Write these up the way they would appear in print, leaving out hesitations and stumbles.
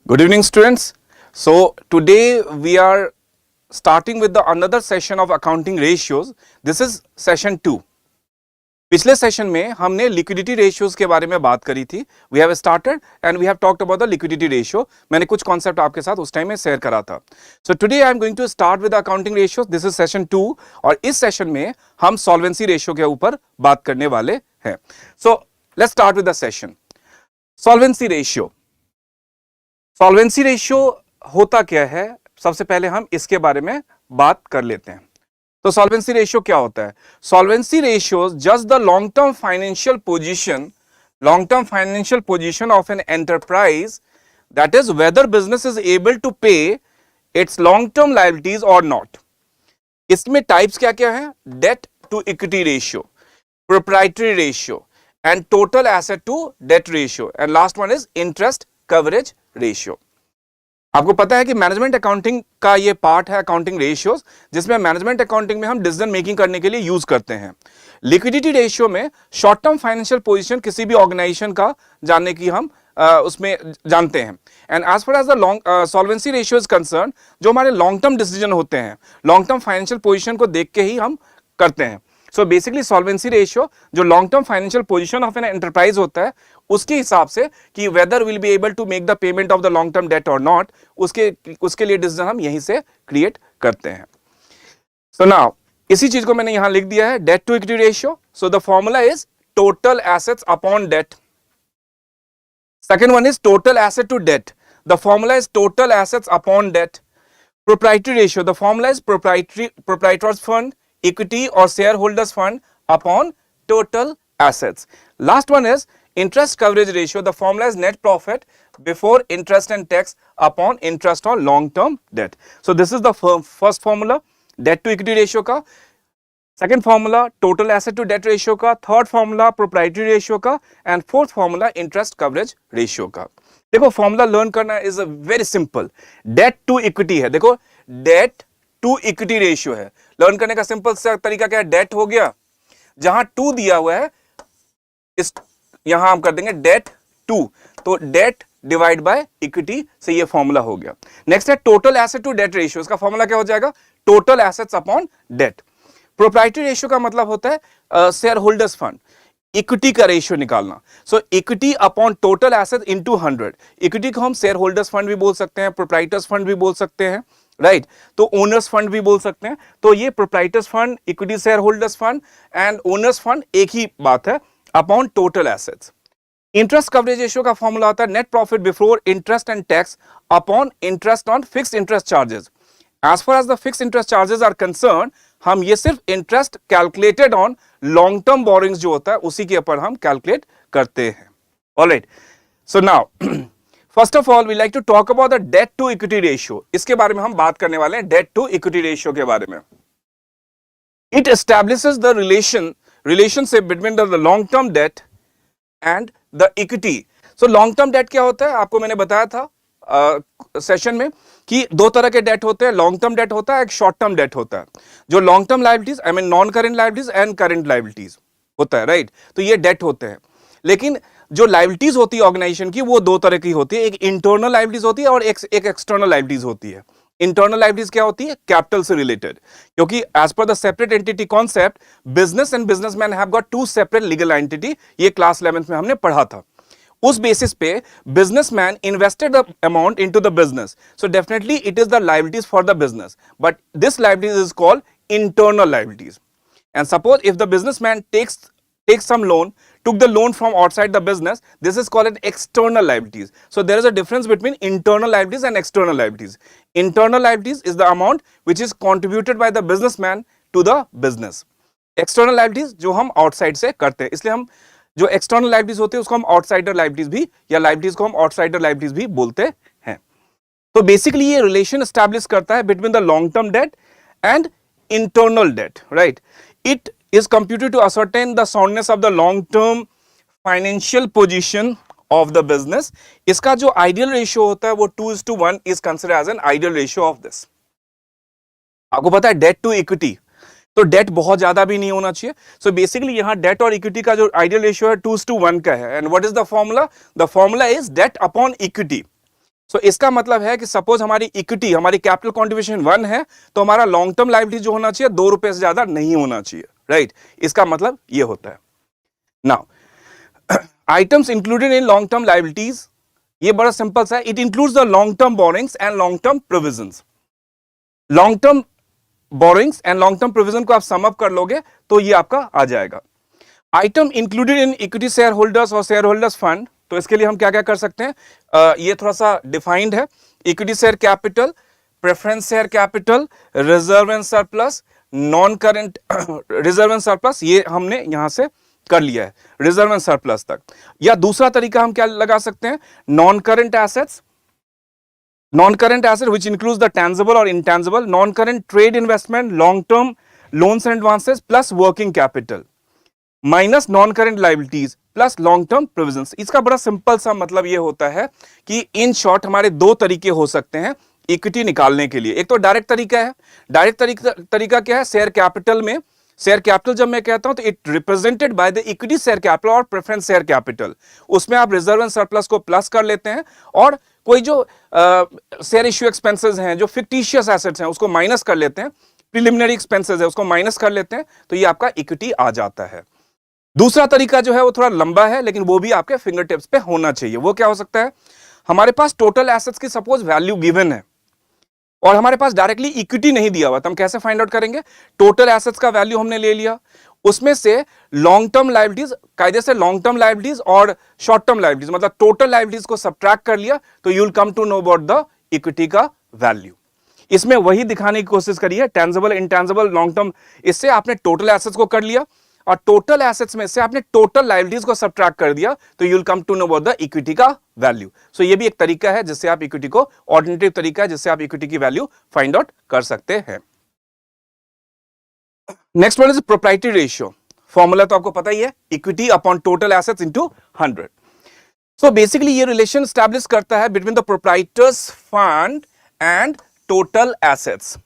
Good evening, students. So today we are starting with the another session of accounting ratios. This is session 2. पिछले session में हमने liquidity ratios के बारे में बात करी थी. We have started and we have talked about the liquidity ratio. मैंने कुछ कॉन्सेप्ट आपके साथ उस टाइम में शेयर करा था. So today I am going to start with accounting ratios. This is session 2 और इस सेशन में हम सॉल्वेंसी रेशियो के ऊपर बात करने वाले हैं. So let's start with the session. Solvency ratio. Solvency ratio होता क्या है, सबसे पहले हम इसके बारे में बात कर लेते हैं. तो सॉल्वेंसी रेशियो क्या होता है? Solvency ratio just the long term financial position of an enterprise, that is whether business is able to pay its long term liabilities और नॉट. इसमें टाइप्स क्या क्या है? Debt to equity ratio, proprietary ratio and total asset to debt ratio, and last one is interest coverage ratio. आपको पता है कि management accounting का ये पार्ट है अकाउंटिंग रेशियोज, जिसमें मैनेजमेंट अकाउंटिंग में हम डिसीजन मेकिंग करने के लिए यूज करते हैं. लिक्विडिटी रेशियो में शॉर्ट टर्म फाइनेंशियल पोजीशन किसी भी ऑर्गेनाइजेशन का जानने की हम उसमें जानते हैं. And as far as the long solvency ratio is concern, जो हमारे लॉन्ग टर्म डिसीजन होते हैं, लॉन्ग टर्म फाइनेंशियल पोजीशन को देख के ही हम करते हैं. सो बेसिकली सॉल्वेंसी रेशियो जो long term financial position of an enterprise होता है, उसके हिसाब से कि whether will be able to make the payment of the long term debt और नॉट, उसके लिए डिसीजन हम यहीं से क्रिएट करते हैं. सो नाउ इसी चीज को मैंने यहां लिख दिया है, debt to equity ratio. So the formula is total assets upon debt. Second one is total asset to debt. The formula is total assets upon debt. Proprietary ratio, the formula is proprietors fund, equity or shareholders fund upon total assets. Last one is interest coverage ratio. The formula is net profit before interest and tax upon interest on long term debt. So this is the first formula, debt to equity ratio का. Second formula total asset to debt ratio का. Third formula proprietary ratio का. And fourth formula interest coverage ratio का. देखो formula learn करना is very simple. Debt to equity है. देखो debt to equity ratio है. Learn करने का सिंपल सा तरीका क्या है? डेट हो गया, जहां टू दिया हुआ है इस यहां हम कर देंगे डेट टू, तो डेट डिवाइड बाय इक्विटी से ये फॉर्मूला हो गया. नेक्स्ट है total asset to debt ratio. इसका फॉर्मूला क्या हो जाएगा? Total assets upon debt. Proprietary ratio का मतलब होता है शेयर होल्डर्स फंड, इक्विटी का रेशियो निकालना. So equity upon total asset into 100. Equity को हम शेयर होल्डर्स फंड भी बोल सकते हैं, प्रोप्राइटर्स फंड भी बोल सकते हैं, राइट तो ओनर्स फंड भी बोल सकते हैं. तो ये proprietors fund, equity share holders fund and owners fund एक ही बात है upon total assets. Interest coverage ratio का फॉर्मूला होता है net profit before interest and tax upon interest on fixed interest charges. As far as the fixed interest charges are concern, हम ये सिर्फ interest calculated on long term borrowings जो होता है उसी के ऊपर हम कैलकुलेट करते हैं. Alright, so now first of all we like to talk about the debt to equity ratio. इसके बारे में हम बात करने वाले हैं, डेट टू इक्विटी रेशियो के बारे में. It establishes the relationship between the long term date and the equity. So long term date क्या होता है? आपको मैंने बताया था सेशन में कि दो तरह के डेट होते हैं. लॉन्ग टर्म डेट होता है, एक शॉर्ट टर्म डेट होता है. जो long term liabilities I mean non current liabilities and current liabilities होता है, राइट तो ये डेट होते हैं. लेकिन जो लायबिलिटीज होती है ऑर्गेनाइजेशन की, वो दो तरह की होती है. एक इंटरनल लायबिलिटीज होती है और एक एक्सटर्नल लायबिलिटीज होती है. इंटरनल लायबिलिटीज क्या होती है? कैपिटल से रिलेटेड, क्योंकि as per the separate entity concept business and businessman have got to separate legal entity. ये क्लास 11th में हमने पढ़ा था. उस बेसिस पे businessman invested the amount into the business, so definitely it is the liabilities for the business, but this liabilities is called internal liabilities. And suppose if the businessman takes some loan, took the loan from outside the business, this is called an external liabilities. So there is a difference between internal liabilities and external liabilities. Internal liabilities is the amount which is contributed by the businessman to the business. External liabilities जो हम outside से करते हैं, इसलिए हम जो external liabilities होते हैं उसको हम outsider liabilities भी या liabilities को हम outsider liabilities भी बोलते हैं. तो basically ये relation establish करता है between the long term debt and internal debt, right? It is computed to ascertain the soundness of the long term financial position of the business. इसका जो ideal ratio होता है वो 2:1 is considered as an ideal ratio of this. आपको पता है debt to equity, तो debt बहुत ज्यादा भी नहीं होना चाहिए. सो बेसिकली यहाँ डेट और इक्विटी का जो आइडियल रेशियो है 2:1 का है. And what is the formula? The formula is debt upon equity. So इसका मतलब है कि सपोज हमारी इक्विटी, हमारी कैपिटल कॉन्ट्रीब्यूशन 1 है, तो हमारा लॉन्ग टर्म लायबिलिटी जो होना चाहिए 2 रुपए से ज्यादा नहीं होना चाहिए, राइट? इसका मतलब ये होता है। Now items included in long term liabilities, ये बड़ा सिंपल सा है। It includes the long term borings and long term provisions. Long term borings and long term provision को आप सम अप कर लोगे तो ये आपका आ जाएगा। Item included in equity share holders और शेयर होल्डर्स फंड, तो इसके लिए हम क्या क्या कर सकते हैं, ये थोड़ा सा डिफाइंड है। Equity share capital, preference share capital, reserve and surplus, non current reserve and surplus, ये हमने यहां से कर लिया है रिजर्व एंड सरप्लस तक। या दूसरा तरीका हम क्या लगा सकते हैं, non current assets, non-current asset which includes the tangible or intangible, non-current trade investment, long-term loans and advances plus working capital minus non-current liabilities plus long-term provisions। इसका बड़ा सिंपल सा मतलब ये होता है कि इन शॉर्ट हमारे दो तरीके हो सकते हैं इक्विटी निकालने के लिए। एक तो डायरेक्ट तरीका है। डायरेक्ट तरीका क्या है, शेयर कैपिटल में, शेयर कैपिटल जब मैं कहता हूं तो it represented by the equity share capital और प्रेफरेंस शेयर कैपिटल, उसमें आप रिजर्व एंड सरप्लस को प्लस कर लेते हैं और कोई जो शेयर इश्यू एक्सपेंसेस हैं, जो फिक्टिशियस एसेट्स हैं, उसको माइनस कर लेते हैं, प्रिलिमिनरी एक्सपेंसेस है उसको माइनस कर लेते हैं, तो ये आपका इक्विटी आ जाता है। दूसरा तरीका जो है वो थोड़ा लंबा है लेकिन वो भी आपके फिंगर टिप्स पे होना चाहिए। वो क्या हो सकता है, हमारे पास टोटल एसेट्स की सपोज वैल्यू गिवन है और हमारे पास डायरेक्टली इक्विटी नहीं दिया हुआ, तो हम कैसे फाइंड आउट करेंगे, टोटल एसेट्स का वैल्यू हमने ले लिया, उसमें से लॉन्ग टर्म लायबिलिटीज, कायदे से लॉन्ग टर्म लायबिलिटीज और शॉर्ट टर्म लायबिलिटीज मतलब टोटल लायबिलिटीज को सब्ट्रैक्ट कर लिया, तो you will come to know about the equity का वैल्यू। इसमें वही दिखाने की कोशिश करी है, टेंजिबल इंटेंजिबल लॉन्ग टर्म, इससे आपने टोटल एसेट्स को कर लिया और टोटल एसेट्स में से आपने टोटल लायबिलिटीज को सब्ट्रैक्ट कर दिया, तो you will come to know about the equity का वैल्यू। सो ये भी एक तरीका है जिससे आप इक्विटी को, ऑल्टरनेटिव तरीका है जिससे आप इक्विटी की वैल्यू फाइंड आउट कर सकते हैं। Next one is proprietary ratio. Formula तो आपको पता ही है, equity upon total assets into 100। So basically ये रिलेशन एस्टैब्लिश करता है between the proprietors fund and total assets.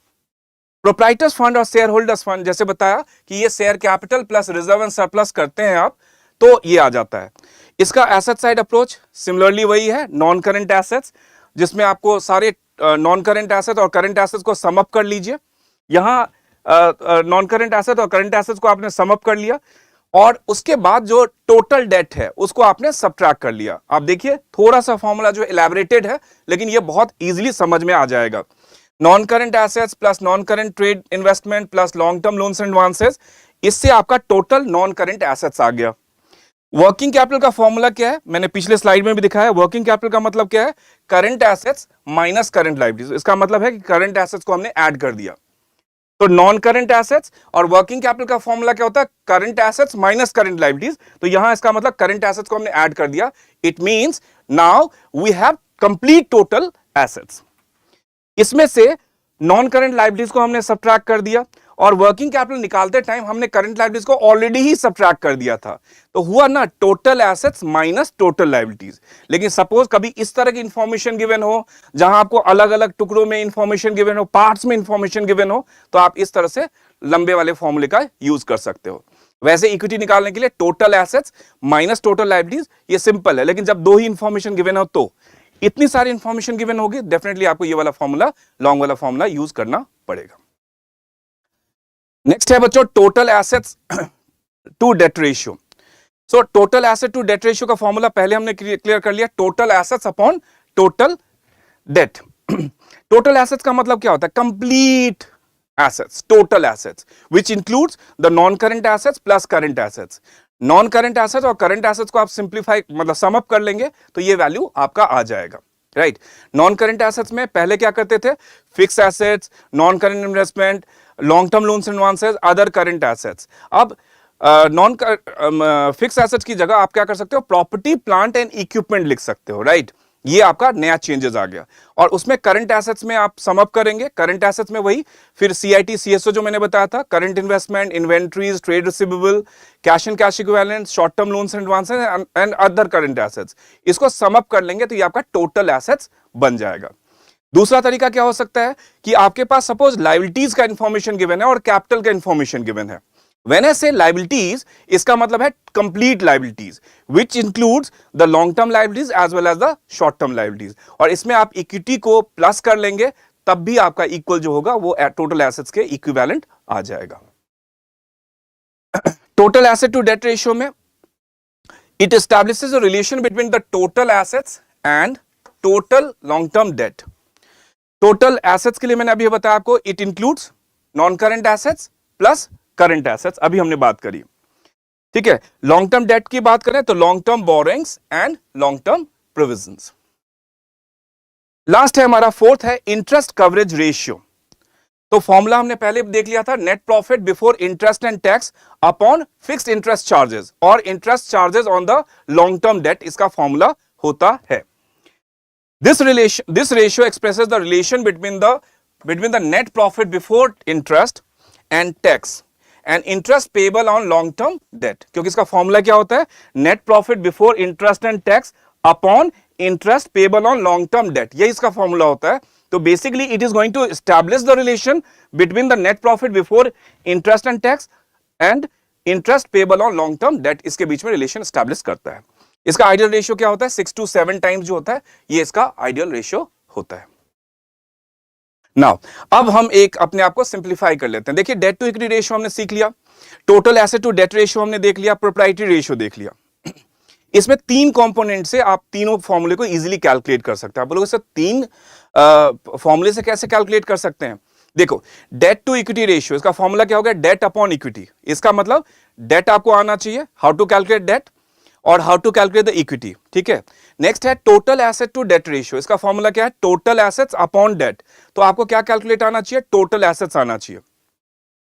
Proprietors fund और शेयर होल्डर्स फंड, जैसे बताया कि ये share capital plus reserve and surplus करते हैं आप, तो ये आ जाता है। इसका एसेट साइड अप्रोच सिमिलरली वही है, नॉन करेंट एसेट्स, जिसमें आपको सारे नॉन करेंट एसेट और करेंट एसेट्स को सम अप कर लीजिए। यहां नॉन करेंट एसेट और करंट एसेट्स को आपने सम अप कर लिया और उसके बाद जो टोटल डेट है उसको आपने सब्ट्रैक्ट कर लिया। आप देखिए थोड़ा सा फॉर्मूला जो इलैबोरेटेड है लेकिन ये बहुत इजीली समझ में आ जाएगा। Non current assets plus non current trade investment plus long term loans and advances, इससे आपका टोटल नॉन करेंट एसेट्स आ गया। वर्किंग कैपिटल का फॉर्मूला क्या है, मैंने पिछले स्लाइड में भी दिखाया। वर्किंग कैपिटल का मतलब क्या है, current assets minus current liabilities. इसका मतलब है कि करंट एसेट्स को हमने ऐड कर दिया। तो नॉन करंट एसेट्स और वर्किंग कैपिटल का फॉर्मूला क्या होता है, current assets minus current liabilities. तो यहां इसका मतलब करंट एसेट्स को हमने ऐड कर दिया। It means now we have complete total assets. इसमें से नॉन करंट लायबिलिटीज को हमने सब्ट्रैक्ट कर दिया और वर्किंग कैपिटल निकालते टाइम हमने करंट लायबिलिटीज को ऑलरेडी ही सब्ट्रैक्ट कर दिया था, तो हुआ ना total assets minus total liabilities. लेकिन सपोज कभी इस तरह की इंफॉर्मेशन गिवन हो जहां आपको अलग अलग टुकड़ों में इंफॉर्मेशन गिवन हो, पार्ट्स में इंफॉर्मेशन गिवन हो, तो आप इस तरह से लंबे वाले फॉर्मूले का यूज कर सकते हो। वैसे इक्विटी निकालने के लिए total assets minus total liabilities, ये सिंपल है, लेकिन जब दो ही इंफॉर्मेशन गिवन हो तो इतनी सारी इंफॉर्मेशन गिवन होगी, डेफिनेटली आपको ये वाला फॉर्मूला, लॉन्ग वाला फॉर्मूला यूज करना पड़ेगा। नेक्स्ट है बच्चों total assets to debt ratio. So total asset to debt ratio का फॉर्मूला पहले हमने क्लियर कर लिया, total assets upon total debt. Total assets का मतलब क्या होता है, complete assets, total assets which includes the non current assets plus current assets. Non current assets और करंट एसेट्स को आप सिंप्लीफाई मतलब सम अप कर लेंगे तो ये वैल्यू आपका आ जाएगा, राइट। नॉन करंट एसेट्स में पहले क्या करते थे, fix assets, non current investment, long term loans and advances, other current assets. अब नॉन फिक्स एसेट्स की जगह आप क्या कर सकते हो, प्रॉपर्टी प्लांट एंड इक्विपमेंट लिख सकते हो, राइट। ये आपका नया चेंजेस आ गया। और उसमें करंट एसेट्स में आप सम अप करेंगे, करंट एसेट्स में वही फिर सीआईटी सीएसओ जो मैंने बताया था, current investment, inventories, trade receivable, cash and cash equivalent, short term loans and advances and other current assets, इसको सम अप कर लेंगे तो ये आपका टोटल एसेट्स बन जाएगा। दूसरा तरीका क्या हो सकता है कि आपके पास सपोज लायबिलिटीज का इंफॉर्मेशन गिवन है और कैपिटल का इंफॉर्मेशन गिवन है। When I say liabilities, इसका मतलब है complete liabilities, which includes the long term liabilities as well as the short term liabilities. और इसमें आप इक्विटी को प्लस कर लेंगे तब भी आपका इक्वल जो होगा वो टोटल एसेट्स के इक्विवेलेंट आ जाएगा. Total asset to debt ratio में it establishes a relation between the total assets and total long term debt. Total assets के लिए मैंने अभी बताया आपको, it includes non current assets plus current assets, अभी हमने बात करी. ठीक है. लॉन्ग टर्म डेट की बात करें तो long term borrowings and long term provisions. Last है हमारा फोर्थ है इंटरेस्ट कवरेज रेशियो. तो फॉर्मूला हमने पहले देख लिया था, net profit before interest and tax upon fixed interest charges और interest charges on the long term debt, इसका फॉर्मूला होता है. This ratio expresses the relation between the net profit before interest and tax and interest payable on long term debt. क्योंकि इसका formula क्या होता है, net profit before interest and tax upon interest payable on long term debt, यही इसका formula होता है. तो basically it is going to establish the relation between the net profit before interest and tax and interest payable on long term debt, इसके बीच में relation establish करता है. इसका आइडियल रेशियो क्या होता है, 6 to 7 टाइम्स जो होता है, ये इसका आइडियल रेशियो होता है. नाउ अब हम एक अपने आप को सिंप्लीफाई कर लेते हैं. देखिए डेट टू इक्विटी रेशियो हमने सीख लिया, total asset to debt ratio हमने देख लिया, प्रोप्राइटरी रेशियो देख लिया. इसमें 3 कंपोनेंट से आप तीनों फॉर्मूले को इजीली कैलकुलेट कर सकते हैं. आप बोलोगे सर 3 फॉर्मूले से कैसे कैलकुलेट कर सकते हैं. देखो डेट टू इक्विटी रेशियो, इसका फॉर्मूला क्या होगा, डेट अपॉन इक्विटी. इसका मतलब डेट आपको आना चाहिए, हाउ टू कैलकुलेट डेट और how to calculate the equity. ठीक है. नेक्स्ट है total asset to debt ratio, इसका फॉर्मूला क्या है, टोटल एसेट्स अपॉन डेट. तो आपको क्या कैलकुलेट आना चाहिए, टोटल एसेट्स आना चाहिए.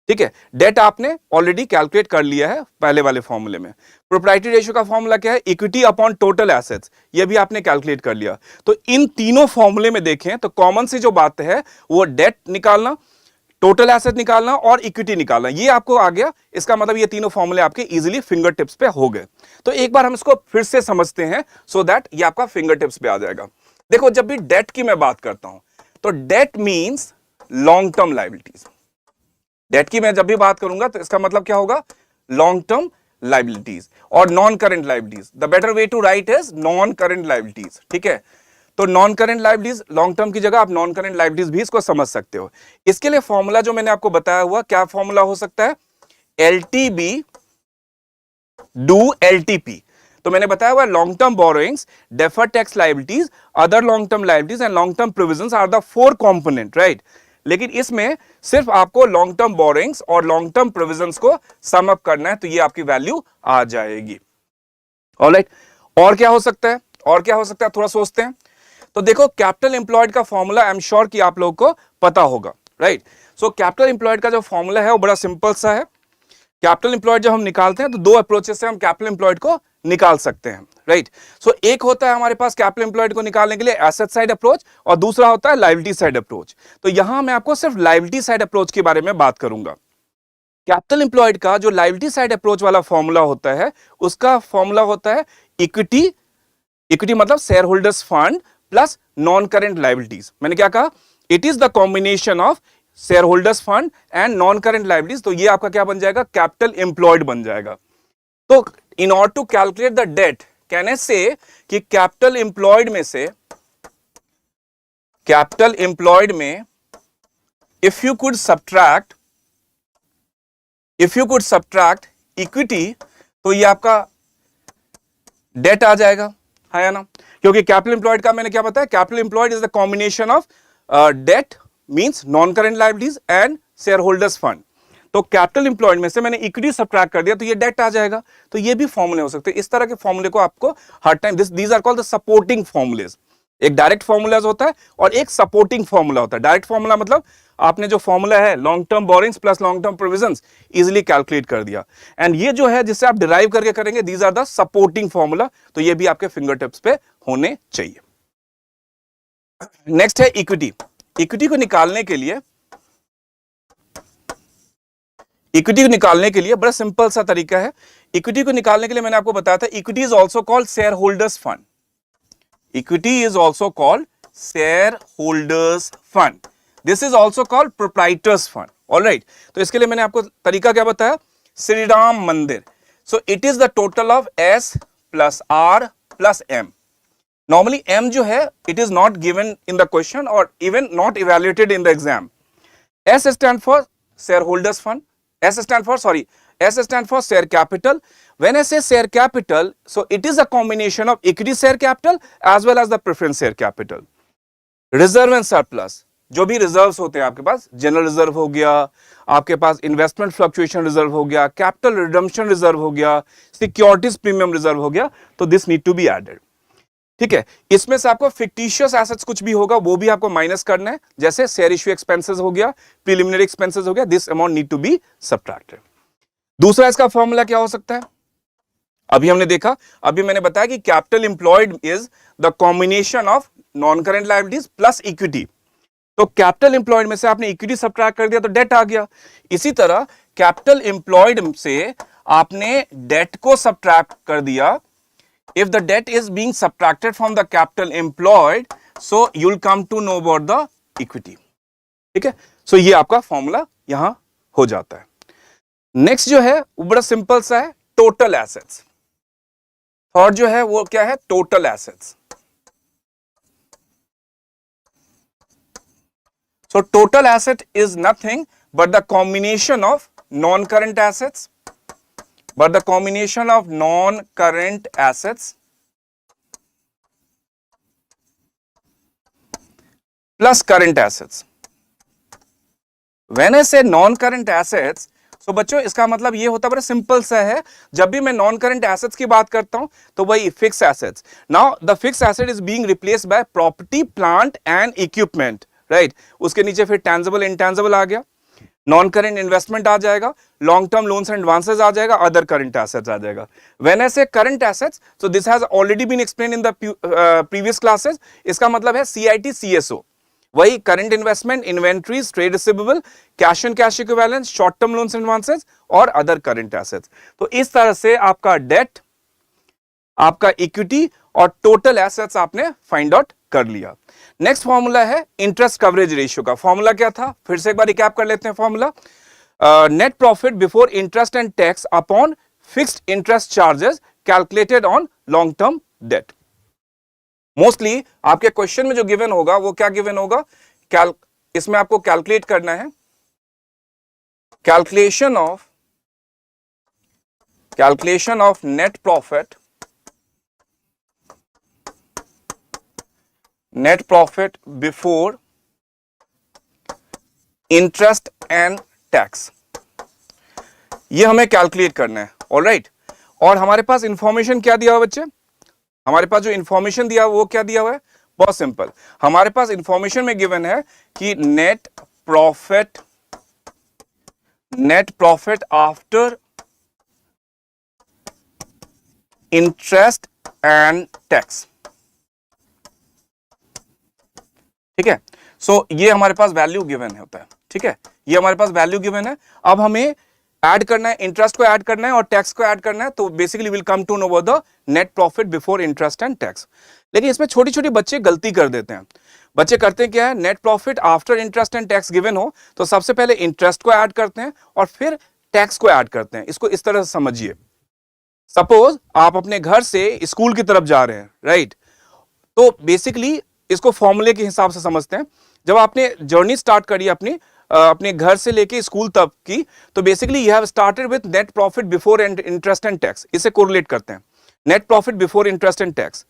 ठीक है. डेट आपने ऑलरेडी कैलकुलेट कर लिया है पहले वाले फॉर्मूले में. प्रोप्राइटरी रेशियो का फॉर्मूला क्या है, इक्विटी अपॉन टोटल एसेट्स, ये भी आपने कैलकुलेट कर लिया. तो इन तीनों फॉर्मूले में देखें तो कॉमन सी जो बात है वो डेट निकालना, टोटल एसेट निकालना और इक्विटी निकालना, ये आपको आ गया. इसका मतलब ये तीनों फॉर्मूले आपके इजीली फिंगर टिप्स पे हो गए. तो एक बार हम इसको फिर से समझते हैं सो दैट ये आपका फिंगर टिप्स पे आ जाएगा. देखो जब भी डेट की मैं बात करता हूं तो debt means long term liabilities. Debt की मैं जब भी बात करूंगा तो इसका मतलब क्या होगा, लॉन्ग टर्म लायबिलिटीज और non current liabilities. The better way to write is non current liabilities. ठीक है. तो non current liabilities, long term की जगह आप नॉन करंट लायबिलिटीज भी इसको समझ सकते हो. इसके लिए फॉर्मूला जो मैंने आपको बताया हुआ, क्या फॉर्मूला हो सकता है, LTB डू LTP. तो मैंने बताया हुआ long term borrowings, deferred tax liabilities, other long term liabilities and long term provisions are the 4 component, right. लेकिन इसमें सिर्फ आपको लॉन्ग टर्म बोरोइंग्स और लॉन्ग टर्म प्रोविजंस को सम अप करना है, तो ये आपकी वैल्यू आ जाएगी. ऑलराइट. और क्या हो सकता है, और क्या हो सकता है, थोड़ा सोचते हैं. तो देखो कैपिटल एम्प्लॉयड का फॉर्मूला आई एम श्योर कि आप लोगों को पता होगा, राइट. सो कैपिटल एम्प्लॉयड का जो फॉर्मूला है वो बड़ा सिंपल सा है. कैपिटल एम्प्लॉयड जब हम निकालते हैं तो 2 अप्रोचेस से हम कैपिटल एम्प्लॉयड को निकाल सकते हैं, राइट. सो एक होता है हमारे पास कैपिटल एम्प्लॉयड को निकालने के लिए एसेट साइड अप्रोच और दूसरा होता है लायबिलिटी साइड अप्रोच. तो यहां मैं आपको सिर्फ लायबिलिटी साइड अप्रोच के बारे में बात करूंगा. कैपिटल एम्प्लॉयड का जो लायबिलिटी साइड अप्रोच वाला फॉर्मूला होता है उसका फॉर्मूला होता है इक्विटी. इक्विटी मतलब share holders fund plus non current liabilities. मैंने क्या कहा, it is the combination of share holders fund and non current liabilities. तो ये आपका क्या बन जाएगा, कैपिटल एम्प्लॉयड बन जाएगा. तो in order to calculate the debt can I say कि कैपिटल एम्प्लॉयड में से, कैपिटल एम्प्लॉयड में if you could subtract equity तो ये आपका डेट आ जाएगा, है या ना. क्योंकि कैपिटल एम्प्लॉयड का मैंने क्या बताया, capital employed is the combination of debt means non current liabilities and share holders fund. तो कैपिटल एम्प्लॉयड में से मैंने इक्विटी सब्ट्रैक्ट कर दिया तो ये डेट आ जाएगा. तो ये भी फॉर्मूले हो सकते हैं. इस तरह के फॉर्मूले को आपको हर time these are called the supporting formulas. एक डायरेक्ट फॉर्मूला होता है और एक सपोर्टिंग फॉर्मूला होता है. डायरेक्ट फॉर्मूला मतलब आपने जो फॉर्मूला है long term borings plus long term provisions easily calculate कर दिया. एंड ये जो है जिससे आप डिराइव करके करेंगे, these are the supporting formula. तो ये भी आपके फिंगर टिप्स पे होने चाहिए. नेक्स्ट है इक्विटी. इक्विटी को निकालने के लिए बड़ा सिंपल सा तरीका है. इक्विटी को निकालने के लिए मैंने आपको बताया था equity is also called share holders fund. Equity is also called shareholders fund. This is also called proprietors fund. All right. तो इसके लिए मैंने आपको तरीका क्या बताया, श्री राम मंदिर. So it is the total of S plus R plus M. Normally M जो है it is not given in the question or even not evaluated in the exam. S stand for shareholders fund. S stand for share capital. When I say share capital, so it is a combination of equity share capital as well as the preference share capital. Reserve and surplus, जो भी reserves होते हैं आपके पास, general reserve हो गया, आपके पास investment fluctuation reserve हो गया, कैपिटल रिडम्पशन रिजर्व हो गया, सिक्योरिटीज प्रीमियम रिजर्व हो गया, तो this need to be added. ठीक है, इसमें से आपको फिक्टिशियस एसेट्स कुछ भी होगा वो भी आपको माइनस करना है, जैसे शेयर इश्यू एक्सपेंसेस हो गया, प्रिलिमिनरी एक्सपेंसेस हो गया, this amount need to be subtracted. दूसरा इसका फॉर्मूला क्या हो सकता है, अभी हमने देखा, अभी मैंने बताया कि capital employed is the combination of non current liabilities plus equity. तो कैपिटल एम्प्लॉयड में से आपने इक्विटी सब्ट्रैक्ट कर दिया तो डेट आ गया. इसी तरह कैपिटल एम्प्लॉयड से आपने डेट को सब्ट्रैक्ट कर दिया. If the debt is being subtracted from the capital employed, so you will come to know about the equity. ठीक है, सो ये आपका फॉर्मूला यहां हो जाता है. नेक्स्ट जो है वो बड़ा सिंपल सा है, टोटल एसेट्स. और जो है वो क्या है, total assets. So total asset is nothing but the combination of non-current assets, plus current assets. When I say non-current assets, so बच्चों इसका मतलब ये होता है, बड़ा सिंपल सा है, जब भी मैं नॉन करेंट एसेट्स की बात करता हूं तो वही fix assets. Now the fix asset is being replaced by property, plant and equipment, right. उसके नीचे फिर टेंजिबल इंटेंजिबल आ गया, नॉन करेंट इन्वेस्टमेंट आ जाएगा, long term loans and advances आ जाएगा, अदर करंट एसेट्स आ जाएगा. When I say current assets, so this has already been explained in the previous classes. इसका मतलब है CIT CSO, वही current investment, inventories, trade receivable, cash and cash equivalents, short term loans and advances और other current assets. तो इस तरह से आपका डेट, आपका इक्विटी और टोटल एसेट्स आपने फाइंड आउट कर लिया. नेक्स्ट फॉर्मूला है इंटरेस्ट कवरेज रेशियो का. फॉर्मूला क्या था, फिर से एक बार रिकैप कर लेते हैं. Formula, net profit before interest and tax upon fixed interest charges calculated on long term date. Mostly आपके क्वेश्चन में जो गिवन होगा वो क्या गिवन होगा, इसमें आपको कैलकुलेट करना है calculation of net profit before interest and tax. ये हमें कैलकुलेट करना है. ऑलराइट, और हमारे पास इंफॉर्मेशन क्या दिया हुआ बच्चे, हमारे पास जो इंफॉर्मेशन दिया वो क्या दिया हुआ है, बहुत सिंपल. हमारे पास इंफॉर्मेशन में गिवन है कि net profit after interest and tax. ठीक है, सो ये हमारे पास वैल्यू गिवन होता है. ठीक है, ये हमारे पास वैल्यू गिवन है. अब हमें ऐड करना है, इंटरेस्ट को ऐड करना है और टैक्स को ऐड करना है. तो basically will come to know about the net profit before interest and tax. लेकिन इसमें छोटी छोटी बच्चे गलती कर देते हैं. बच्चे करते हैं क्या है, net profit after interest and tax given हो तो सबसे पहले इंटरेस्ट को ऐड करते हैं और फिर टैक्स को ऐड करते हैं. इसको इस तरह से समझिए. सपोज आप अपने घर से स्कूल की तरफ जा रहे हैं, राइट. तो बेसिकली इसको फॉर्मूले के हिसाब से समझते हैं. जब आपने जर्नी स्टार्ट करी अपने घर से लेके स्कूल तक की, तो basically you have started with net profit before interest and tax. इसे कोरिलेट करते हैं, net profit before interest and tax.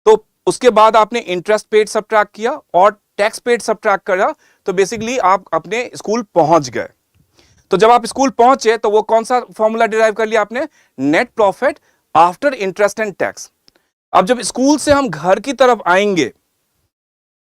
तो उसके बाद आपने इंटरेस्ट पेड सब्ट्रैक्ट किया और टैक्स पेड सब्ट्रैक्ट करा, तो बेसिकली आप अपने स्कूल पहुंच गए. तो जब आप स्कूल पहुंचे तो वो कौन सा फॉर्मूला डिराइव कर लिया आपने, net profit after interest and tax. अब जब स्कूल से हम घर की तरफ आएंगे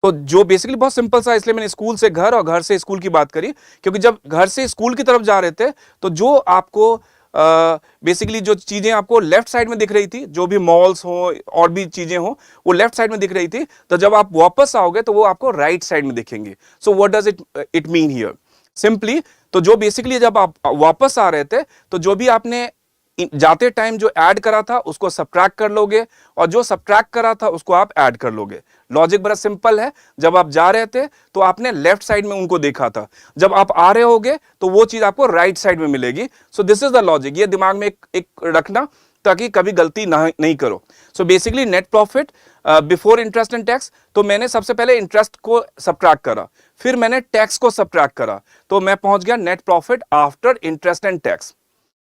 तो जो बेसिकली बहुत सिंपल सा, इसलिए मैंने स्कूल से घर और घर से स्कूल की बात करी, क्योंकि जब घर से स्कूल की तरफ जा रहे थे तो जो आपको बेसिकली जो चीजें आपको लेफ्ट साइड में दिख रही थी, जो भी मॉल्स हो और भी चीजें हो, वो लेफ्ट साइड में दिख रही थी. तो जब आप वापस आओगे तो वो आपको राइट साइड में दिखेंगे. So what does it mean here, simply, तो जो बेसिकली जब आप वापस आ रहे थे तो जो भी आपने जाते टाइम जो ऐड करा था उसको सब्ट्रैक्ट कर लोगे और जो सब्ट्रैक्ट करा था उसको आप ऐड कर लोगे। लॉजिक बड़ा सिंपल है। जब आप जा रहे थे तो आपने लेफ्ट साइड में उनको देखा था, जब आप आ रहे होगे तो वो चीज आपको राइट साइड में मिलेगी। सो दिस इज द लॉजिक, ये दिमाग में एक रखना ताकि कभी गलती नहीं करो। So basically net profit before interest and tax, तो मैंने सबसे पहले इंटरेस्ट को सब्ट्रैक्ट करा, फिर मैंने टैक्स को सब्ट्रैक्ट करा, तो मैं पहुंच गया net profit after interest and tax.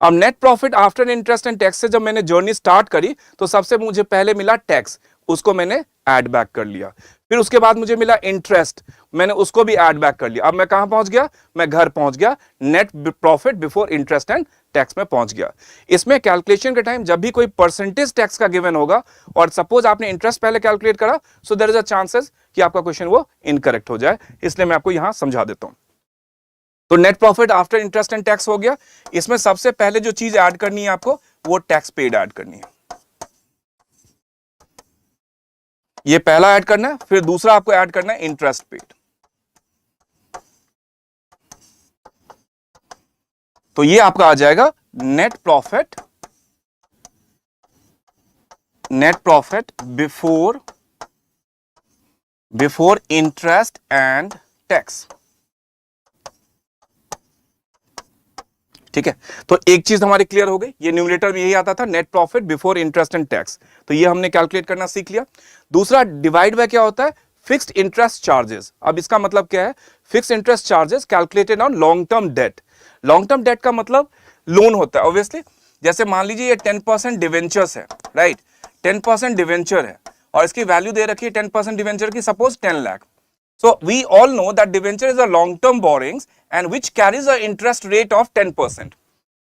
अब net profit after interest and tax से जब मैंने जर्नी स्टार्ट करी तो सबसे मुझे पहले मिला टैक्स, उसको मैंने ऐड बैक कर लिया। फिर उसके बाद मुझे मिला इंटरेस्ट, मैंने उसको भी ऐड बैक कर लिया। अब मैं कहां पहुंच गया, मैं घर पहुंच गया, net profit before interest and tax में पहुंच गया। इसमें कैलकुलेशन के टाइम जब भी कोई परसेंटेज टैक्स का गिवन होगा और सपोज आपने इंटरेस्ट पहले कैलकुलेट करा, so there is a chances कि आपका क्वेश्चन वो इनकरेक्ट हो जाए, इसलिए मैं आपको यहां समझा देता हूं। तो net profit after interest and tax हो गया। इसमें सबसे पहले जो चीज ऐड करनी है आपको वो टैक्स पेड ऐड करनी है, ये पहला ऐड करना है। फिर दूसरा आपको ऐड करना है इंटरेस्ट पेड। तो ये आपका आ जाएगा net profit before interest and tax. ठीक है, तो एक चीज हमारी क्लियर हो गई, ये न्यूमरेटर में यही आता था net profit before interest and tax, तो ये हमने कैलकुलेट करना सीख लिया। दूसरा डिवाइड बाय क्या होता है, फिक्स्ड इंटरेस्ट चार्जेस। अब इसका मतलब क्या है, fixed interest charges calculated on long term date. Long term date का मतलब लोन होता है ऑब्वियसली। जैसे मान लीजिए ये 10% डिवेंचर्स है, राइट, 10% डिवेंचर है और इसकी वैल्यू दे रखी है 10% डिवेंचर की suppose 10 lakh. So we all know that debenture is a long-term borrowings and which carries a interest rate of 10%.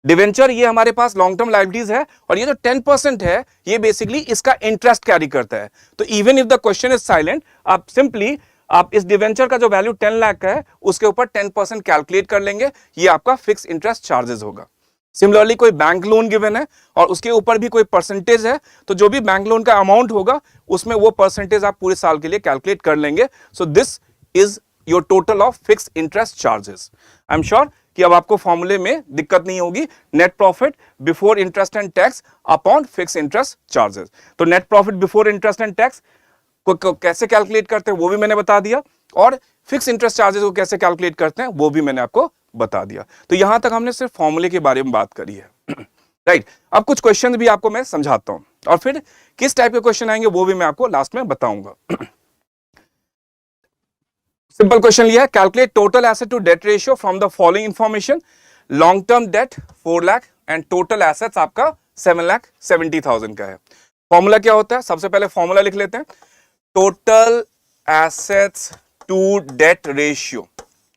Debenture ये हमारे पास लॉन्ग टर्म लायबिलिटीज है और ये जो 10% है ये बेसिकली इसका इंटरेस्ट कैरी करता है। तो even if the question is silent, आप सिंपली आप इस डिवेंचर का जो वैल्यू 10 लाख का है उसके ऊपर 10% कैलकुलेट कर लेंगे, ये आपका फिक्स इंटरेस्ट चार्जेस होगा। सिमिलरली कोई बैंक लोन गिवन है और उसके ऊपर भी कोई परसेंटेज है, तो जो भी बैंक लोन का अमाउंट होगा उसमें वो परसेंटेज आप पूरे साल के लिए कैलकुलेट कर लेंगे। So this is your total of fix interest charges. I am sure कि अब आपको फॉर्मूले में दिक्कत नहीं होगी। Net profit before interest and tax upon fix interest charges. तो net profit before interest and tax को कैसे कैलकुलेट करते हैं वो भी मैंने बता दिया, और फिक्स इंटरेस्ट चार्जेस को कैसे कैलकुलेट करते हैं वो भी मैंने आपको बता दिया। तो यहां तक हमने सिर्फ फॉर्मूले के बारे में बात करी है, राइट। अब कुछ क्वेश्चन भी आपको मैं समझाता हूं और फिर किस टाइप के क्वेश्चन आएंगे वो भी मैं आपको लास्ट में बताऊंगा। सिंपल क्वेश्चन लिया है, calculate total asset to debt ratio from the following information. Long term debt 4 lakh and total assets आपका 7,70,000 का है। फॉर्मूला क्या होता है, सबसे पहले फॉर्मूला लिख लेते हैं, total assets to debt ratio,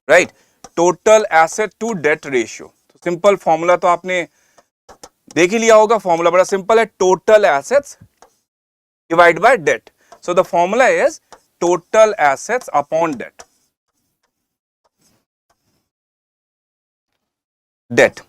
right, total asset to debt ratio. Simple formula तो आपने देख ही लिया होगा, फॉर्मूला बड़ा सिंपल है, total assets divide by debt. So the formula is total assets upon debt. Debt,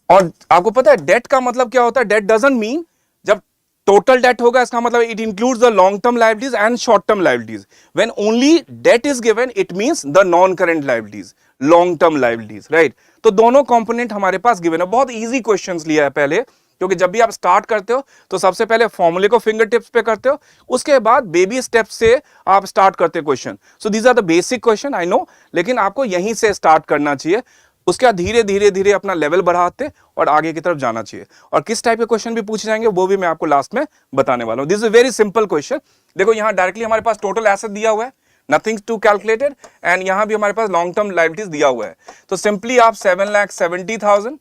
और आपको पता है डेट का मतलब क्या होता है, डेट डजंट मीन, जब टोटल डेट होगा इसका मतलब it includes the long term liabilities and short term liabilities. When only debt is given it means the non current liabilities, long term liabilities, right. तो दोनों कंपोनेंट हमारे पास given है। बहुत easy questions लिया है पहले, क्योंकि जब भी आप स्टार्ट करते हो तो सबसे पहले फॉर्मूले को फिंगर टिप्स पे करते हो, उसके बाद बेबी स्टेप से आप स्टार्ट करते हो question. So these are the basic question, I know, लेकिन आपको यहीं से स्टार्ट करना चाहिए, उसके बाद धीरे धीरे धीरे अपना लेवल बढ़ाते और आगे की तरफ जाना चाहिए। और किस टाइप के क्वेश्चन भी पूछे जाएंगे वो भी मैं आपको लास्ट में बताने वाला हूं। This is very simple question. देखो यहां डायरेक्टली हमारे पास टोटल एसेट दिया हुआ है, नथिंग टू कैलकुलेटेड, एंड यहां भी हमारे पास लॉन्ग टर्म लायबिलिटीज दिया हुआ है। तो सिंपली आप 7,70,000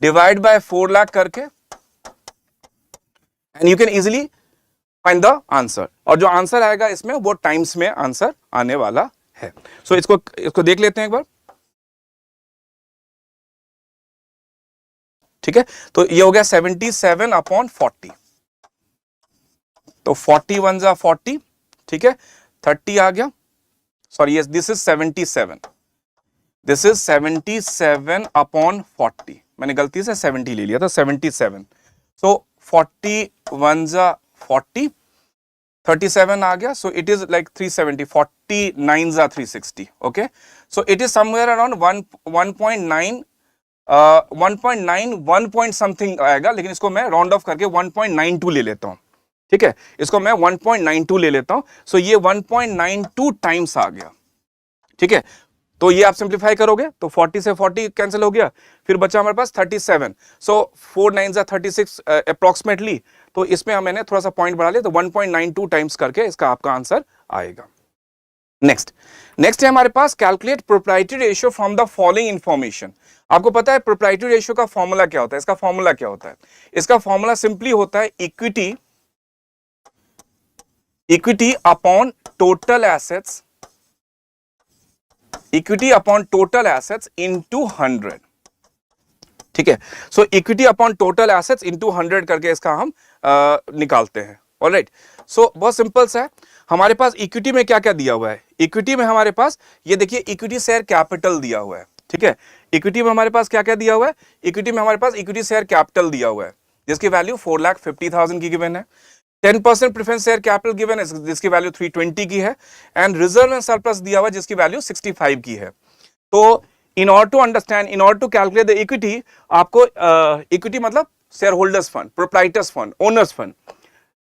डिवाइड बाय 4 लाख करके and you can easily find the answer, और जो आंसर आएगा इसमें वो टाइम्स में आंसर आने वाला है। सो इसको देख लेते हैं एक बार, ठीक है। तो ये हो गया 77 अपॉन 40, तो 41 जा 40, ठीक है, 30 आ गया, sorry yes this is 77, this is 77 upon 40, मैंने गलती से 70 ले लिया था, 77, सो 41 जा 40, 37 आ गया, सो इट इज लाइक 370, 49 जा 360, okay. So it is somewhere around 1.9 1.9 1 point something आएगा, लेकिन इसको मैं राउंड ऑफ करके 1.92 ले लेता हूं। ठीक है, इसको मैं 1.92 ले लेता हूं। सो ये 1.92 टाइम्स आ गया। ठीक है, तो ये आप सिंप्लीफाई करोगे तो 40 से 40 कैंसिल हो गया, फिर बचा हमारे पास 37। सो 4 9 36 अप्रोक्सीमेटली। तो इसमें मैंने थोड़ा सा पॉइंट बढ़ा लिया, तो 1.92 टाइम्स करके इसका आपका आंसर आएगा। नेक्स्ट है हमारे पास calculate proprietary ratio from the following information. आपको पता है प्रोप्राइटरी रेशियो का फॉर्मूला क्या होता है? इसका फॉर्मूला क्या होता है? इसका फॉर्मूला सिंपली होता है equity upon total assets, equity upon total assets into 100। ठीक है, so equity upon total assets into 100 करके इसका हम निकालते हैं। ऑलराइट, सो बहुत सिंपल सा है। हमारे पास इक्विटी में क्या क्या दिया हुआ है? इक्विटी में हमारे पास ये देखिए इक्विटी शेयर कैपिटल दिया हुआ है। ठीक है, इक्विटी में हमारे पास क्या क्या दिया हुआ है? इक्विटी में हमारे पास इक्विटी शेयर कैपिटल दिया हुआ है जिसकी वैल्यू 4,50,000 की गिवन है। 10% प्रेफरेंस शेयर कैपिटल गिवन है जिसकी वैल्यू 320 की है, एंड रिजर्व एंड सरप्लस दिया हुआ है जिसकी वैल्यू 65 की है। तो in order to understand, in order to calculate the equity, आपको इक्विटी मतलब share holders fund, proprietors fund, owners fund.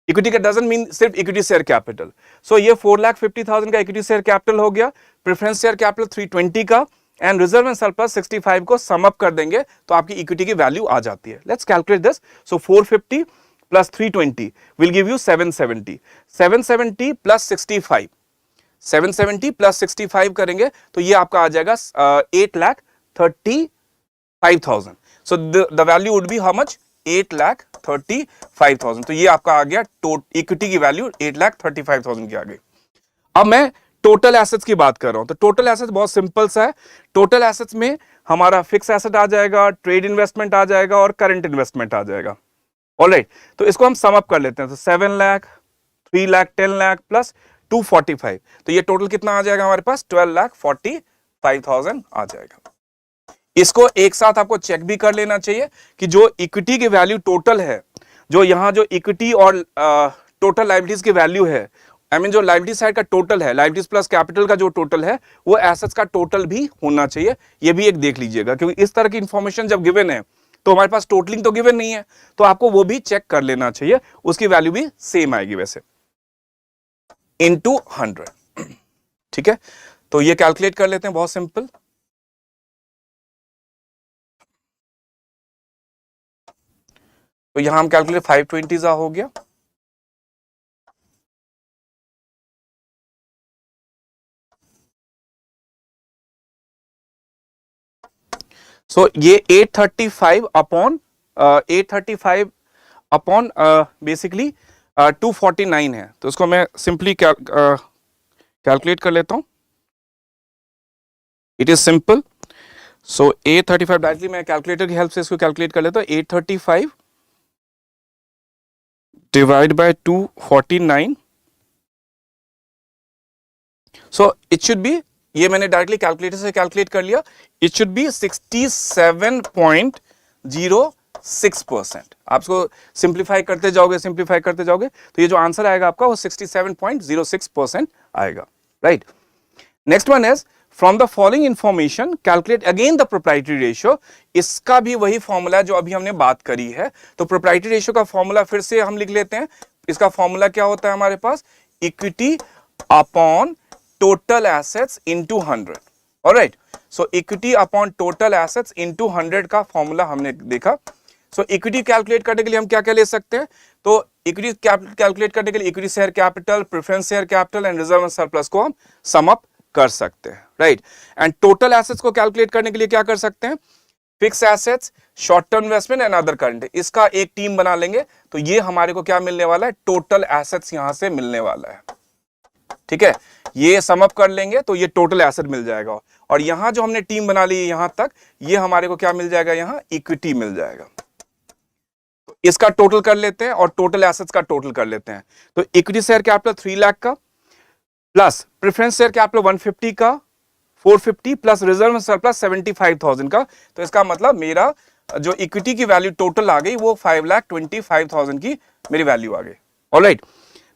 Equity का डजंट मीन सिर्फ इक्विटी शेयर कैपिटल। सो ये 4,50,000 का इक्विटी शेयर कैपिटल हो गया, प्रेफरेंस शेयर कैपिटल 320 का, and reserve and surplus 65 को सम अप कर देंगे तो आपकी इक्विटी की वैल्यू आ जाती है। Let's calculate this. So 450 plus 320 will give you 770। 770 plus 65, 770 plus 65 करेंगे तो ये आपका आ जाएगा 8,35,000। So the value would be how much? 8,35,000। तो ये आपका आ गया इक्विटी की वैल्यू 8,35,000 की आ गई। अब मैं टोटल एसेट्स की बात कर रहा हूं, तो टोटल एसेट्स बहुत सिंपल सा है। टोटल एसेट्स में हमारा फिक्स एसेट आ जाएगा, ट्रेड इन्वेस्टमेंट आ जाएगा और करंट इन्वेस्टमेंट आ जाएगा। ऑलराइट, तो इसको हम सम अप कर लेते हैं। तो 7 लाख, 3 लाख, 10 लाख प्लस 245, तो ये टोटल कितना आ जाएगा हमारे पास? 12,45,000 आ जाएगा। इसको एक साथ आपको चेक भी कर लेना चाहिए कि जो इक्विटी की वैल्यू टोटल है, जो यहां जो इक्विटी और टोटल लायबिलिटीज की वैल्यू है, आई मीन जो लायबिलिटी साइड का टोटल है, लायबिलिटीज प्लस कैपिटल का जो टोटल है, वो एसेट्स का टोटल भी होना चाहिए। ये भी एक देख लीजिएगा, क्योंकि इस तरह की इंफॉर्मेशन जब गिवन है तो हमारे पास टोटलिंग तो गिवन नहीं है, तो आपको वो भी चेक कर लेना चाहिए। उसकी वैल्यू भी सेम आएगी वैसे, इनटू 100। ठीक है, तो ये कैलकुलेट कर लेते हैं, बहुत सिंपल। तो यहां हम कैलकुलेट 520 हो गया। सो ये 835 अपॉन बेसिकली 249 है। तो इसको मैं सिंपली कैलकुलेट कर लेता हूं। It is simple. So 835 directly मैं कैलकुलेटर की हेल्प से इसको कैलकुलेट कर लेता हूं। 835 divide by 249, so it should be, ये मैंने डायरेक्टली कैलकुलेटर से कैलकुलेट कर लिया, इट शुड बी 67.06%। आप इसको सिंप्लीफाई करते जाओगे तो ये जो आंसर आएगा आपका वो 67.06% आएगा। Right, next one is from the following information calculate again the proprietary ratio. इसका भी वही फॉर्मूला जो अभी हमने बात करी है। तो प्रोप्राइटरी रेशियो का फॉर्मूला फिर से हम लिख लेते हैं। इसका फॉर्मूला क्या होता है हमारे पास? Equity upon total assets into 100। Alright, so equity upon total assets into 100 का फॉर्मूला हमने देखा। सो इक्विटी कैलकुलेट करने के लिए हम क्या क्या ले सकते हैं? तो इक्विटी कैलकुलेट करने के लिए equity share capital, preference share capital and reserve and surplus को हम सम अप कर सकते हैं। राइट, एंड टोटल एसेट्स को कैलकुलेट करने के लिए क्या कर सकते हैं? Fix assets, short term investment and other current, इसका एक टीम बना लेंगे तो ये हमारे को क्या मिलने वाला है? टोटल एसेट्स यहां से मिलने वाला है। ठीक है, ये सम अप कर लेंगे तो ये टोटल एसेट मिल जाएगा, और यहां जो हमने टीम बना ली है यहां तक, ये हमारे को क्या मिल जाएगा? यहां इक्विटी मिल जाएगा। तो इसका टोटल कर लेते हैं और टोटल एसेट्स का टोटल कर लेते हैं। तो इक्विटी शेयर कैपिटल 3 लाख का प्लस प्रेफरेंस शेयर कैपिटल 150 का, 450 प्लस रिजर्व एंड सरप्लस 75,000 का। तो इसका मतलब मेरा जो इक्विटी की वैल्यू टोटल आ गई वो 5,25,000 की मेरी वैल्यू आ गई। ऑलराइट,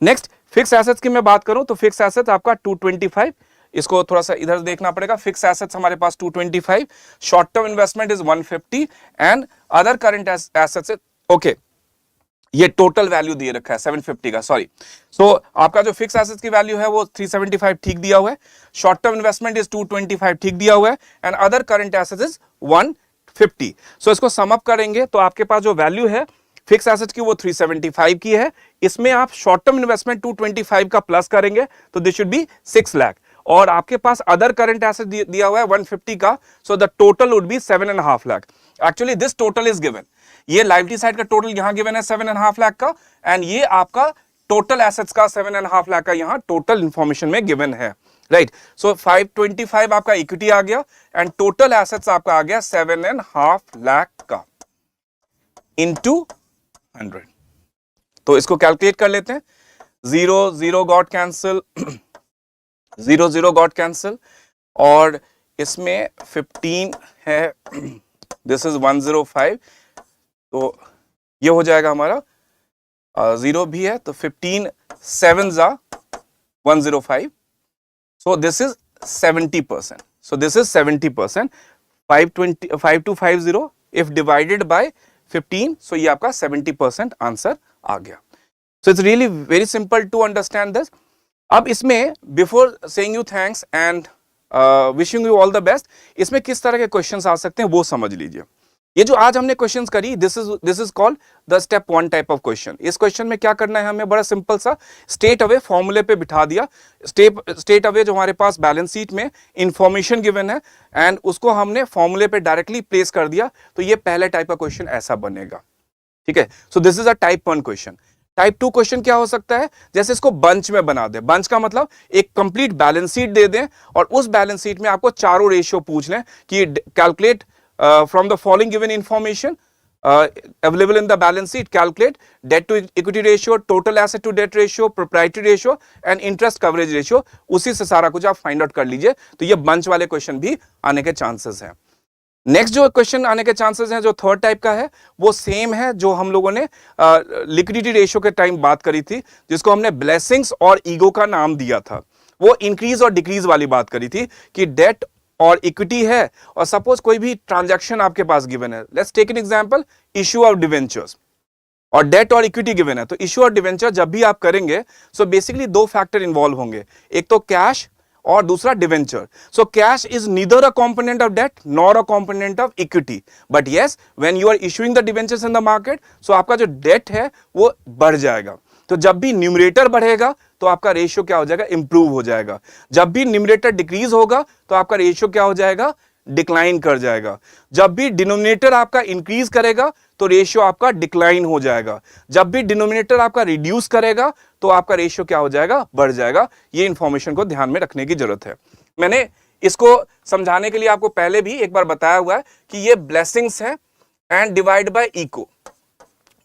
नेक्स्ट फिक्स एसेट्स की मैं बात करूं तो फिक्स एसेट्स आपका 225, इसको थोड़ा सा इधर देखना पड़ेगा। फिक्स एसेट्स हमारे पास 225, short term investment is 150 and other current assets okay, ये टोटल वैल्यू दिए रखा है 750 का, सॉरी। सो आपका जो फिक्स एसेट्स की वैल्यू है वो 375 ठीक दिया हुआ है, शॉर्ट टर्म इन्वेस्टमेंट इज 225 ठीक दिया हुआ है and other current assets is 150। सो इसको सम अप करेंगे तो आपके पास जो वैल्यू है फिक्स एसेट्स की वो 375 की है, इसमें आप शॉर्ट टर्म इन्वेस्टमेंट 225 का प्लस करेंगे तो दिस शुड बी 6 लाख, और आपके पास अदर करंट एसेट दिया हुआ है 150 का, so the total would be 7.5 lakh. Actually this total is given, ये लायबिलिटी साइड का टोटल यहां गिवन है 7.5 लाख का, एंड ये आपका टोटल एसेट्स का 7.5 लाख का यहां टोटल इंफॉर्मेशन में गिवन है, राइट। सो 525 आपका इक्विटी आ गया एंड टोटल एसेट्स आपका आ गया 7.5 लाख का इनटू 100। तो इसको कैलकुलेट कर लेते हैं, 0 0 गॉट कैंसिल, 0 0 गॉट कैंसिल, और इसमें 15 है, दिस इज 105, तो ये हो जाएगा हमारा 0 भी है तो 15 7 जा 105, so this is 70%, so this is 70%, 5250 if divided by 15, so ये आपका 70% आंसर आ गया। So it's really very simple to understand this। अब इसमें before saying you thanks and wishing you all the best, इसमें किस तरह के क्वेश्चंस आ सकते हैं वो समझ लीजिए। ये जो आज हमने क्वेश्चंस करी, this is called the step 1 type of question. इस क्वेश्चन में क्या करना है हमें, बड़ा सिंपल सा स्टेट अवे फॉर्मूले पे बिठा दिया, स्टेट अवे जो हमारे पास बैलेंस शीट में इंफॉर्मेशन गिवन है एंड उसको हमने फॉर्मूले पे डायरेक्टली प्लेस कर दिया, तो ये पहले टाइप का क्वेश्चन ऐसा बनेगा, ठीक है। सो this is a type 1 question. Type 2 question क्या हो सकता है, जैसे इसको बंच में बना दे, बंच का मतलब एक कंप्लीट बैलेंस शीट दे दें और उस बैलेंस शीट में आपको चारों रेशियो पूछ लें कि calculate from the following given information available in the balance sheet, calculate debt to equity ratio, total asset to debt ratio, proprietary ratio and interest coverage ratio। उसी से सारा कुछ आप फाइंड आउट कर लीजिए, तो ये बंच वाले क्वेश्चन भी आने के चांसेस हैं। नेक्स्ट जो क्वेश्चन आने के चांसेस हैं जो थर्ड टाइप का है, वो सेम है जो हम लोगों ने लिक्विडिटी रेशियो के टाइम बात करी थी, जिसको हमने ब्लेसिंग्स और ईगो का नाम दिया था। वो इंक्रीज और डिक्रीज वाली बात करी थी कि डेट और इक्विटी है और सपोज कोई भी ट्रांजैक्शन आपके पास गिवन है, let's take an example, issue of debentures, और डेट और इक्विटी गिवन है, तो इश्यू और डिवेंचर जब भी आप करेंगे सो बेसिकली 2 फैक्टर इन्वॉल्व होंगे, एक तो कैश और दूसरा debenture. So cash is neither a component of debt nor a component of equity, but yes when you are issuing the debentures in the market, so आपका जो date है वो बढ़ जाएगा। तो जब भी न्यूमरेटर बढ़ेगा तो आपका रेशियो क्या हो जाएगा, इंप्रूव हो जाएगा। जब भी न्यूमरेटर डिक्रीज होगा तो आपका रेशियो क्या हो जाएगा, डिक्लाइन कर जाएगा। जब भी डिनोमिनेटर आपका इंक्रीज करेगा तो रेशियो आपका डिक्लाइन हो जाएगा। जब भी डिनोमिनेटर आपका रिड्यूस करेगा तो आपका रेशियो क्या हो जाएगा, बढ़ जाएगा। ये इंफॉर्मेशन को ध्यान में रखने की जरूरत है। मैंने इसको समझाने के लिए आपको पहले भी एक बार बताया हुआ है कि ये ब्लेसिंग्स है and divide by ego,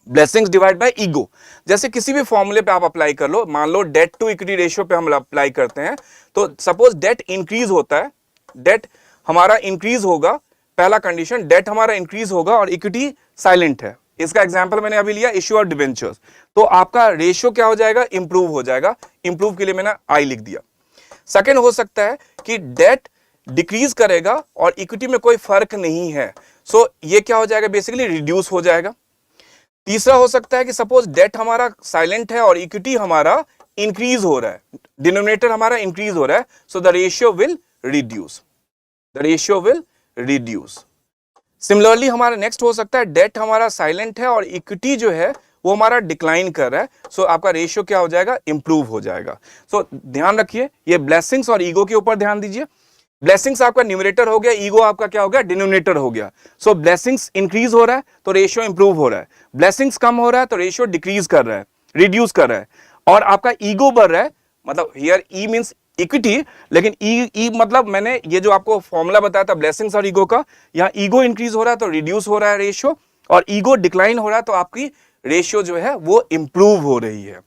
blessings divide by ego. जैसे किसी भी फॉर्मूले पे आप अप्लाई कर लो, मान लो डेट टू इक्विटी रेशियो पे हम अप्लाई करते हैं, तो सपोज डेट इंक्रीज होता है, डेट हमारा इंक्रीज होगा, पहला कंडीशन डेट हमारा इंक्रीज होगा और इक्विटी साइलेंट है। इसका एग्जांपल मैंने अभी लिया इश्यू ऑफ डिवेंचर्स, तो आपका रेशियो क्या हो जाएगा, इंप्रूव हो जाएगा। इंप्रूव के लिए मैंने आई लिख दिया। सेकेंड हो सकता है कि डेट डिक्रीज करेगा और इक्विटी में कोई फर्क नहीं है, सो ये क्या हो जाएगा, बेसिकली रिड्यूस हो जाएगा। तीसरा हो सकता है कि सपोज डेट हमारा साइलेंट है और इक्विटी हमारा इंक्रीज हो रहा है, डिनोमिनेटर हमारा इंक्रीज हो रहा है, so the ratio will reduce, the ratio will reduce. Similarly हमारा नेक्स्ट हो सकता है डेट हमारा साइलेंट है और इक्विटी जो है वो हमारा डिक्लाइन कर रहा है, सो आपका रेशियो क्या हो जाएगा, इंप्रूव हो जाएगा। सो ध्यान रखिए, ये ब्लेसिंग्स और ईगो के ऊपर ध्यान दीजिए। ब्लेसिंग्स आपका न्यूमरेटर हो गया, ईगो आपका क्या हो गया, डिनोमिनेटर हो गया। सो ब्लेसिंग्स इंक्रीज हो रहा है तो रेशियो इंप्रूव हो रहा है, ब्लेसिंग्स कम हो रहा है तो रेशियो डिक्रीज कर रहा है, रिड्यूस कर रहा है, और आपका ईगो बढ़ रहा है, मतलब हियर ई मींस इक्विटी, लेकिन ई मतलब मैंने ये जो आपको फॉर्मूला बताया था ब्लेसिंग्स और ईगो का, यहाँ ईगो इंक्रीज हो रहा है तो रिड्यूस हो रहा है रेशियो, और ईगो डिक्लाइन हो रहा है तो आपकी रेशियो जो है वो इंप्रूव हो रही है।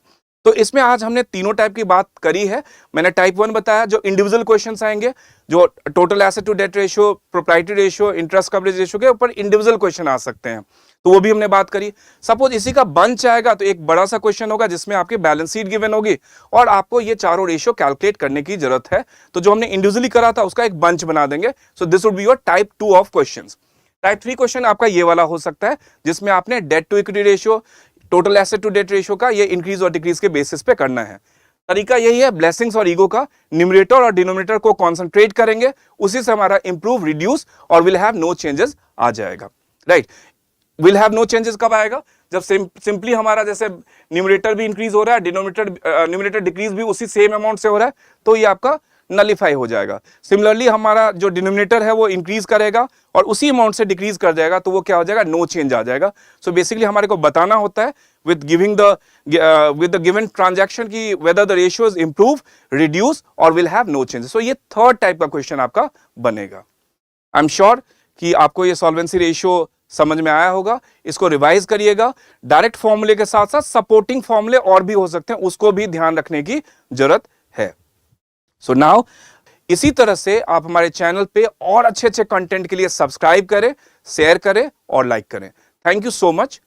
तो इसमें आज हमने तीनों टाइप की बात करी है। मैंने टाइप 1 बताया जो इंडिविजुअल क्वेश्चंस आएंगे, जो total asset to debt ratio, proprietary ratio, interest coverage ratio के ऊपर इंडिविजुअल क्वेश्चन आ सकते हैं। तो वो भी हमने बात करी। सपोज इसी का बंच आएगा तो एक बड़ा सा क्वेश्चन होगा जिसमें आपकी बैलेंस शीट गिवन होगी और आपको ये चारों रेशियो कैलकुलेट करने की जरूरत है। तो जो हमने इंडिविजुअली करा था उसका एक बंच बना देंगे। So this would be your type 2 of questions. Type 3 question आपका ये वाला हो सकता है जिसमें आपने debt to equity ratio, total asset to debt ratio का ये इंक्रीज और डिक्रीज के बेसिस पे करना है। तरीका यही है, ब्लेसिंग्स और ईगो का न्यूमरेटर और डिनोमिनेटर को कॉन्सेंट्रेट करेंगे, उसी से हमारा इंप्रूव, रिड्यूस और विल हैव नो चेंजेस आ जाएगा। Right, will have no changes कब आएगा? जब सिंपली हमारा जैसे न्यूमरेटर भी इंक्रीज हो रहा है, न्यूमरेटर डिक्रीज भी उसी सेम अमाउंट से हो रहा है, तो ये आपका नलिफाई हो जाएगा। सिमिलरली हमारा जो डिनोमिनेटर है वो इंक्रीज करेगा और उसी अमाउंट से डिक्रीज कर जाएगा, तो वो क्या हो जाएगा? नो चेंज आ जाएगा। सो बेसिकली हमारे को बताना होता है with the given transaction की whether the ratios improve, reduce और will have no changes। so ये थर्ड टाइप का क्वेश्चन आपका बनेगा। आई एम श्योर कि आपको ये सॉल्वेंसी रेशियो समझ में आया होगा। इसको रिवाइज करिएगा। डायरेक्ट फॉर्मूले के साथ साथ सपोर्टिंग फॉर्मूले और भी हो सकते हैं, उसको भी ध्यान रखने की जरूरत है। सो नाउ इसी तरह से आप हमारे चैनल पे और अच्छे अच्छे कंटेंट के लिए सब्सक्राइब करें, शेयर करें और लाइक करें। Thank you so much.